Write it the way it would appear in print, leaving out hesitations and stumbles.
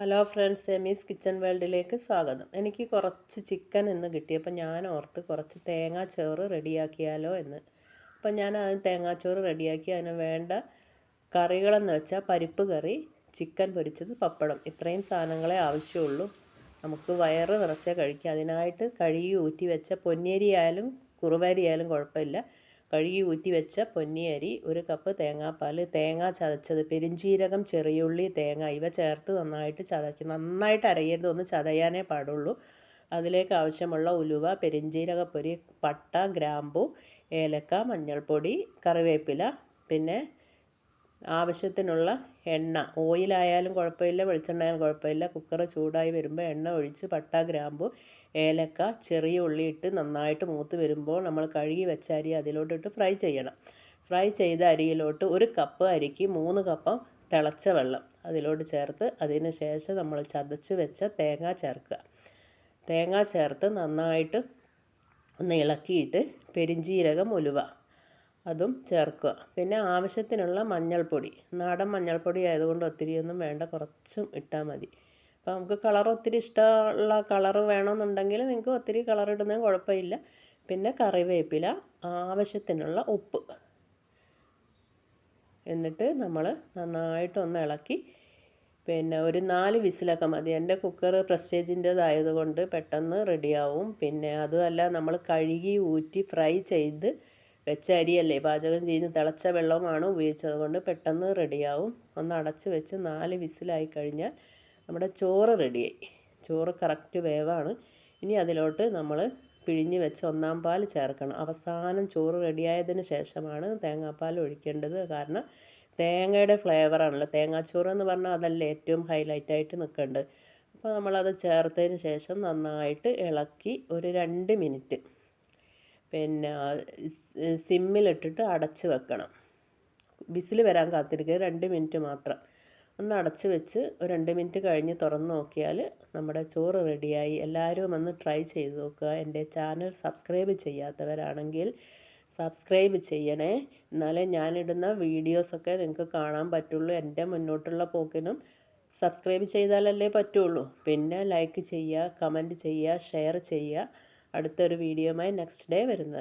Hello friends, സെമീസ് kitchen വേൾഡിലേക്ക് സ്വാഗതം. എനിക്ക് കുറച്ച് ചിക്കൻ ഇന്ന് കിട്ടിയപ്പോൾ ഞാൻ ഓർത്ത് കുറച്ച് തേങ്ങാച്ചോറ് റെഡിയാക്കിയാലോ എന്ന്. അപ്പം ഞാൻ അതിന് തേങ്ങാച്ചോറ് റെഡിയാക്കി. അതിന് വേണ്ട കറികളെന്ന് വെച്ചാൽ പരിപ്പ് കറി, ചിക്കൻ പൊരിച്ചത്, പപ്പടം, ഇത്രയും സാധനങ്ങളെ ആവശ്യമുള്ളൂ. നമുക്ക് വയറ് നിറച്ചേ കഴിക്കാം. അതിനായിട്ട് കഴുകി ഊറ്റി വെച്ച പൊന്നിയരി ആയാലും കുറുവരി ആയാലും കുഴപ്പമില്ല. കഴുകി ഊറ്റി വെച്ച പൊന്നിയരി, 1 കപ്പ് തേങ്ങാപ്പാൽ, തേങ്ങ ചതച്ചത്, പെരിഞ്ചീരകം, ചെറിയുള്ളി, തേങ്ങ ഇവ ചേർത്ത് നന്നായിട്ട് ചതച്ച്, നന്നായിട്ട് അരയരുത്, ഒന്ന് ചതയാനേ പാടുള്ളൂ. അതിലേക്ക് ആവശ്യമുള്ള ഉലുവ, പെരിഞ്ചീരകപ്പൊടി, പട്ട, ഗ്രാമ്പു, ഏലക്ക, മഞ്ഞൾപ്പൊടി, കറിവേപ്പില, പിന്നെ ആവശ്യത്തിനുള്ള എണ്ണ. ഓയിലായാലും കുഴപ്പമില്ല, വെളിച്ചെണ്ണ ആയാലും കുഴപ്പമില്ല. കുക്കർ ചൂടായി വരുമ്പോൾ എണ്ണ ഒഴിച്ച് പട്ട, ഗ്രാമ്പു, ഏലക്ക, ചെറിയ ഉള്ളി ഇട്ട് നന്നായിട്ട് മൂത്ത് വരുമ്പോൾ നമ്മൾ കഴുകി വെച്ച അരി അതിലോട്ടിട്ട് ഫ്രൈ ചെയ്യണം. ഫ്രൈ ചെയ്ത അരിയിലോട്ട് 1 കപ്പ് അരിക്ക് 3 കപ്പ് തിളച്ച വെള്ളം അതിലോട്ട് ചേർത്ത്, അതിന് ശേഷം നമ്മൾ ചതച്ച് വെച്ച തേങ്ങ ചേർക്കുക. തേങ്ങ ചേർത്ത് നന്നായിട്ട് ഒന്ന് ഇളക്കിയിട്ട് പെരിഞ്ചീരകം, ഉലുവ അതും ചേർക്കുക. പിന്നെ ആവശ്യത്തിനുള്ള മഞ്ഞൾപ്പൊടി, നാടൻ മഞ്ഞൾപ്പൊടി ആയതുകൊണ്ട് ഒത്തിരിയൊന്നും വേണ്ട, കുറച്ചും ഇട്ടാൽ മതി. അപ്പോൾ നമുക്ക് കളർ ഒത്തിരി ഇഷ്ടമുള്ള കളർ വേണമെന്നുണ്ടെങ്കിൽ നിങ്ങൾക്ക് ഒത്തിരി കളർ ഇടുന്നതിന് കുഴപ്പമില്ല. പിന്നെ കറിവേപ്പില, ആവശ്യത്തിനുള്ള ഉപ്പ്, എന്നിട്ട് നമ്മൾ നന്നായിട്ടൊന്ന് ഇളക്കി. പിന്നെ ഒരു 4 വിസിലൊക്കെ മതി. എൻ്റെ കുക്കർ പ്രസ്റ്റേജിൻ്റേതായതുകൊണ്ട് പെട്ടെന്ന് റെഡിയാവും. പിന്നെ അതുമല്ല, നമ്മൾ കഴുകി ഊറ്റി ഫ്രൈ ചെയ്ത് വെച്ച അരിയല്ലേ, പാചകം ചെയ്യുന്ന തിളച്ച വെള്ളമാണ് ഉപയോഗിച്ചത് കൊണ്ട് പെട്ടെന്ന് റെഡിയാവും. ഒന്ന് അടച്ച് വെച്ച് 4 വിസിലായി കഴിഞ്ഞാൽ നമ്മുടെ ചോറ് റെഡിയായി. ചോറ് കറക്റ്റ് വേവാണ്. ഇനി അതിലോട്ട് നമ്മൾ പിഴിഞ്ഞ് വെച്ച് 1-ാം പാൽ ചേർക്കണം. അവസാനം ചോറ് റെഡിയായതിന് ശേഷമാണ് തേങ്ങാപ്പാൽ ഒഴിക്കേണ്ടത്. കാരണം തേങ്ങയുടെ ഫ്ലേവറാണല്ലോ, തേങ്ങാച്ചോറ് എന്ന് പറഞ്ഞാൽ അതല്ലേ ഏറ്റവും ഹൈലൈറ്റായിട്ട് നിൽക്കേണ്ടത്. അപ്പോൾ നമ്മളത് ചേർത്തതിന് ശേഷം നന്നായിട്ട് ഇളക്കി ഒരു 2 മിനിറ്റ് പിന്നെ സിമ്മിലിട്ടിട്ട് അടച്ച് വെക്കണം. വിസിൽ വരാൻ കാത്തിരിക്കുക, 2 മിനിറ്റ് മാത്രം. ഒന്ന് അടച്ച് വെച്ച് ഒരു 2 മിനിറ്റ് കഴിഞ്ഞ് തുറന്ന് നോക്കിയാൽ നമ്മുടെ ചോറ് റെഡിയായി. എല്ലാവരും ഒന്ന് ട്രൈ ചെയ്ത് നോക്കുക. എൻ്റെ ചാനൽ സബ്സ്ക്രൈബ് ചെയ്യാത്തവരാണെങ്കിൽ സബ്സ്ക്രൈബ് ചെയ്യണേ, എന്നാലേ ഞാനിടുന്ന വീഡിയോസൊക്കെ നിങ്ങൾക്ക് കാണാൻ പറ്റുള്ളൂ. എൻ്റെ മുന്നോട്ടുള്ള പോക്കിനും സബ്സ്ക്രൈബ് ചെയ്താലല്ലേ പറ്റുള്ളൂ. പിന്നെ ലൈക്ക് ചെയ്യുക, കമൻറ്റ് ചെയ്യുക, ഷെയർ ചെയ്യുക. അടുത്തൊരു വീഡിയോയുമായി നെക്സ്റ്റ് ഡേ വരുന്നത്.